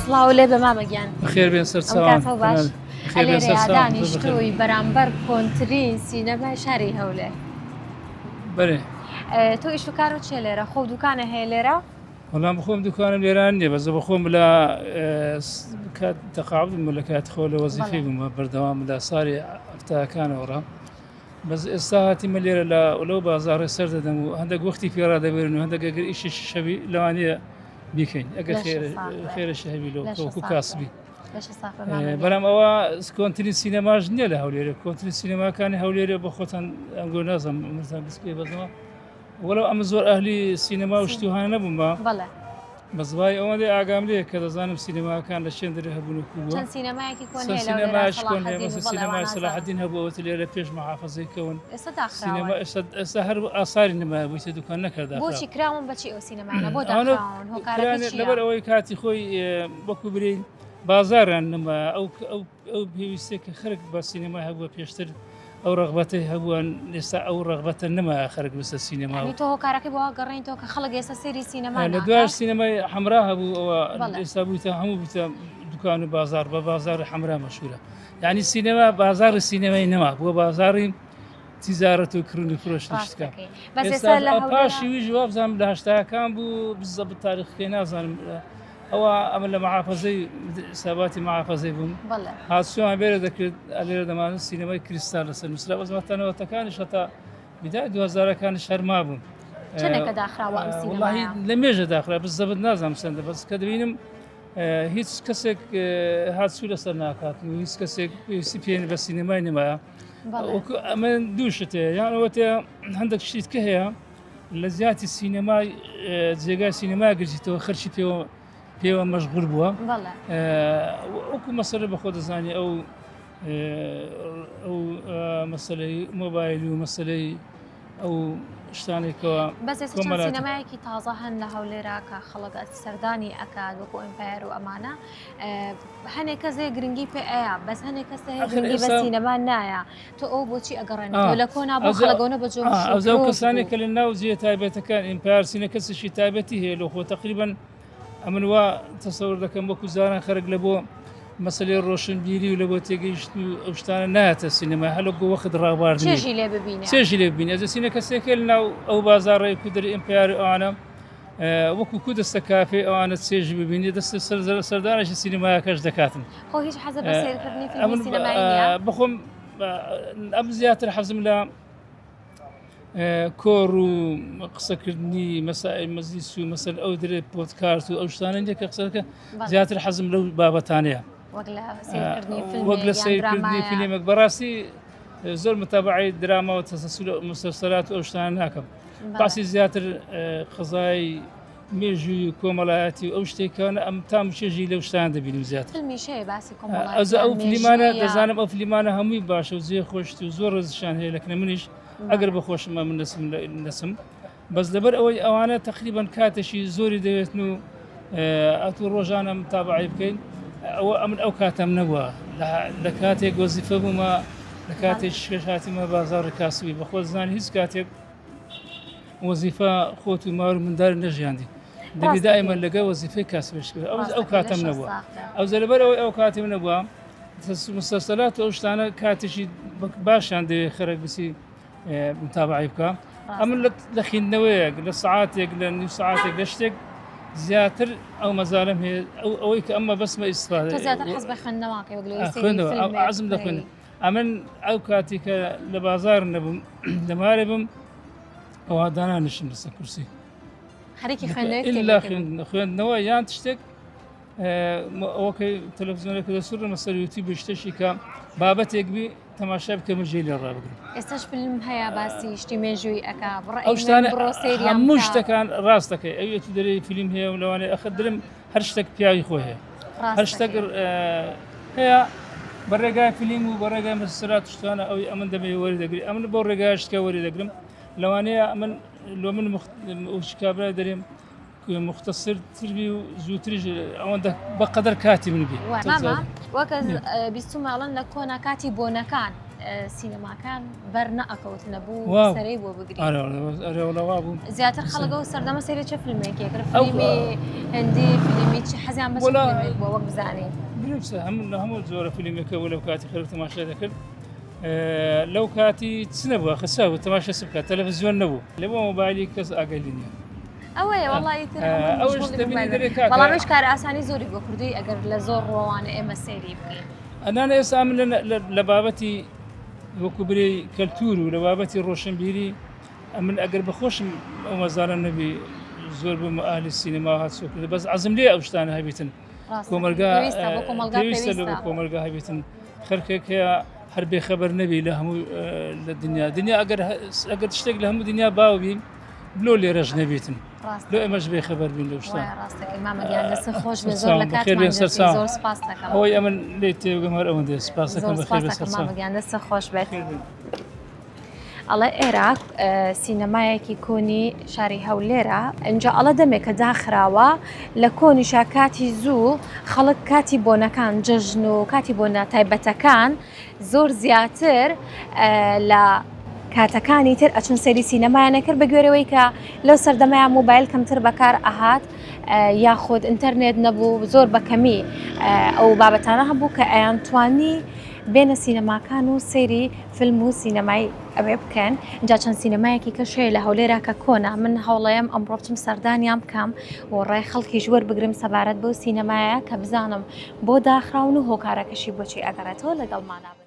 سڵاو لێ بە مامەگیان بەخێر بێن سەر چاوان باش بەخێر بێن سەر چاوان دانیشتووی بەرامبەر کۆنتترین سینەمای شاری هەولێر بەێ تۆ ئیشکار و چێ لێرە خۆ دوکانە هەیە لێرە وەڵام بخۆم دوکانم لێران نیە بەزە بخۆم لە تەقاعدم لە کات خۆ لە وەزیفەی بوومە بەردەوام لە ساڵی ئەفتاکانەوەڕە بەس ئێستا هاتیمە لێرە لەو بازاڕێ سەر دەدەم و هەندێک وەختی پێرا دەبێن و هەندێک ئەگەر ئیشی شەوی لەوانەیە بیکەین ئەگەر خێرە شەوی لەوەکو کاسبی بەڵام ئەوە کۆنتترین سینەماژ نییە لە هەولێرە کۆنتترین سینەماکانی هەولێرە بە خۆتان ئەنگۆ نازم مرتان بسکێ بەزەوە وەڵام ئەمە زۆر ئەهلی سینەما و شتیوهانە نەبووم بە بەزبای ئەوەندەی ئاگام لێ کە دەزانم سینەماکان لە شوێن دەرە هەبوونکو بووە سینەمای سەلاحەدین هەبوو ئەوەت لێرە پێش مەحافەزەیکەون ئێستا هەر ئاساری نەمایە بوویتە دوکان نەکردا بۆچی کراون بەچی ئەو سینەمانە بۆ لەبەر ئەوەی کاتی خۆی وەکو برین بازاریان نەما ئەو پێویستێک کە خەرک بە سینەمای هەبووە پێشتر ئەو ڕغبەتی هەبووان ئێستا ئەو ڕغبەتە نەما خەرک بستە سینەما تۆ کارەکەی بۆ گەڕێنیتەوە کە خەڵک ئێستا سێری سینەما لە دوای سینەمای حەمرا هەبوو ئەوە ئێستا بوویتە هەموو بوویتە دوکان و بازار بە بازاری حەمرا مەشهورە یعنی سینەما بازاری سینەمای نەما بووە بازاری تیزارەت و کڕون و فرۆشتشتکە پاشی وی جواب بزانم لە هەشتاکان بوو بزە تاریخەکەی نازانم ئەوە ئەمە لە مەحافەزەی ساباتی مەحافەزەی بووم هاتوویان بێرە دەکرێت لێرە دەمانن سینەمای کریستال لەسەر نووسرا بەزمەتەنەوەتەکانیش هەتا بیدای 2000ەکانی شەرما بووم لە مێژە داخرا بزەبت نازانم چەندە بەس کە دەبینم هیچ کەسێک هاتسوو لەسەر ناکات و هیچ کەسێک پێویستی پێێن بە سینەمای نمایە ئەمە دووشت هەیە یان ئەوەتە هەندێک شتکە هەیە لە زیاتی سینەمای جێگای سینەمای گرجیتەوە خەرچی پێوە مەشغول بووە وەکو مەسەلە بەخۆ دەزانی ئەو مەسەلەی مۆبایل و مەسەلەی ئەو شتانێکەوە بەس سینەمایەکی تازە هەن لە هەولێرا کە خەڵک سەردانی ئەکات وەکو ئەمپایر و ئەمانە هەنێک کەسێ گرنگی پێ ئەیە بەس هەنێک کەسە گرنگی بە سینەما نایە تۆ ئەو بۆچی ئەگەڕێنەوە لە کۆنا بۆ خەڵگەونە بە جۆر ئەو کەسانێک کە لە ناو جێ تایبەتەکان ئیمپایر سینە کەسێکی تایبەتی هەیە لە خۆ تقریباً ئەمن وا تەسەور دەکەم وەکو زاران خەرک لە بۆ مەسلەی ڕۆشنبیری و لە بۆ تێگەیشت و ئەو شتانە نایەتە سینەما هەلو بۆ وەخت ڕابواردنی چێژی لێ ببینێ ئەزە سینە کەسێکە لە ناو ئەو بازاڕێی کودری ئیمپیار ئەوانە وەکو کو دەستە کافێ ئەوانە چێژی ببینێ دەستە سەردانێکی سینەمایەکەش دەکاتن بخۆم ئەم زیاتر حەزم لە کۆڕ و قسەکردنی مەسائل مەزیس و مەسەل ئەو درێ پۆدکارت و ئەو شتانە کە قسەکە زیاتر حەزم لەو بابەتانەیە وەک لە سیرکردنی فیلمێک بەڕاستی زۆر متابعی دراما و تەسەسول مسلسلات و ئەو شتانە ناکەم باسی زیاتر قەزای مێژووی و کۆمەڵایەتی و ئەو شتێکانە ئەم تام چێژی لەو شتان دەبینیم زیاتر ئەو فیلمانە دەزانم ئەو فیلمانە هەمووی باشە و زێ خۆشتی و زۆر ڕزشان هەیە لەکنە منیش ئەگەر بەخۆشمە من نەسم بەس لەبەر ئەوەی ئەوانە تقریبان کاتێکی زۆری دەوێتن و ئەتو ڕۆژانە متابعی بکەین ئەوە ئەمن ئەو کاتەم نەبووە لە کاتێک وەزیفە بوومە لە کاتێک شێش هاتیمە بازاڕی کاسبی بەخۆ زانانی هیچ کاتێک وەزیفە خۆت و ماوە مندار نەژیاندی دەبی دائیمەن لەگە وەزیفەی کاسبش کرد ئەو کاتەم نەبووە ئەو لەبەر ئەوەی ئەو کاتێم نەبووە مسلسلات و ئەو شتانە کاتێکی باشیان دەوێت خەرک بسی متابعی بکە ئەمن لە خیندنەوەیەک لە سعاتێک لە نیو سعاتێک لە شتێک زیاتر ئەو مەزارم هەیە ئەوەی کە ئەمە بەسمە ئیسفادە عەزم دەخوێن ئەمن ئەو کاتی کە لە بازار نەبووم لەمارێ بم ئەوە دانانشم لەسەر کورسی خوێندنەوە یان شتێک ئەوەکەی تەلەڤیزیۆنێک دەسوور مەسەر یوتیوب شتێکی کە بابەتێک بی تەماشا بکە مژەی لێ ڕابگرن ئێستاش فیلم هەیە باسی شتی مێژووی ئەکا ئەو شتانە هەموو شتەکان ڕاست دەکەی ئەوێت دەرەی فیلم هەیە و لەوانێ ئەخە درم هەر شتێک پیاوی خۆی هەیە هەر شتێک هەیە بەڕێگای فیلم و بەڕێگای مسلسلات شتانە ئەوی ئەمن دەبێ وەردەگری ئەمن بۆ ڕێگای شتکە وەردەگرم لەوانەیە من لۆ من کابرای دەرێم مختصر تربی و زووتریش ئەوەندە بەقەدەر کاتی من بی وەکە بیستماڵن لە کۆنا کاتی بۆنەکان سينما كان برنا أكوت نبو سريب وبقري أنا ولا وابو زياتر خلقوا وسردما سيري شو فيلمي كيكر فيلمي هندي فيلمي شي حزين بس فيلمي بوق بزاني بنفس هم زور فيلمي كولو كاتي خلف تماشى ذكر لو كاتي تسنبوا خساو تماشى سبكة تلفزيون نبو لبوا موبايلي كس أقلني أوي والله يتر أوش تبيني دريكا والله مش كار أساني زوري بكردي أجر لزور روان إما سيري بكي أنا أسامن لبابتي وكبري كالتور ولبابتي روشنبيري من أجر بخوش ومزار النبي زور بمؤهل السينما هاتسوك بس عزم لي أوشتان هاي بيتن كومرجا كومرجا هاي بيتن خركك يا حربي خبر نبي لهم للدنيا أجر تشتاق لهم دنيا باوبي بلو اللي رجنا بيتن لو إماش بي خبر بين لوشتان راسك إمام جان لسه خوش بزور لكات ما زور سباس لك هو يأمن ليت وجمهور أمد سباس لك بخير بس إمام جان لسه خوش بيت الله إيراك سينمايا كوني شاري هوليرا إن جاء الله دمك داخراوا لكوني شاكاتي زو خلق كاتبونا كان ججنو كاتبونا تايبتا كان زور زياتر لا كاتەکانی تر ئەچون سەری سینەمایانە کرد بە گوێرەوەی کە لەو سەردەمایە موبایل کەمتر بەکار ئەهات یاخود ئینتەرنێت نەبوو زۆر بەکەمی ئەو بابەتانە هەبوو کە ئەیانتوانی بێنە سینەماکان و سەیری فیلم و سینەمای ئەوێ بکەن اینجا چەند سینەمایەکی کەشەیە لە هەولێرا کە کۆنا من هەوڵەیەم ئەمڕۆ بچم سەردانیان بکەم و ڕای خەڵکیش وەربگرم سەبارەت بۆ سینەمایە کە بزانم بۆ داخراون و هۆکارەکەشی بۆچی ئەگەڕێتەوە لەگەڵمانە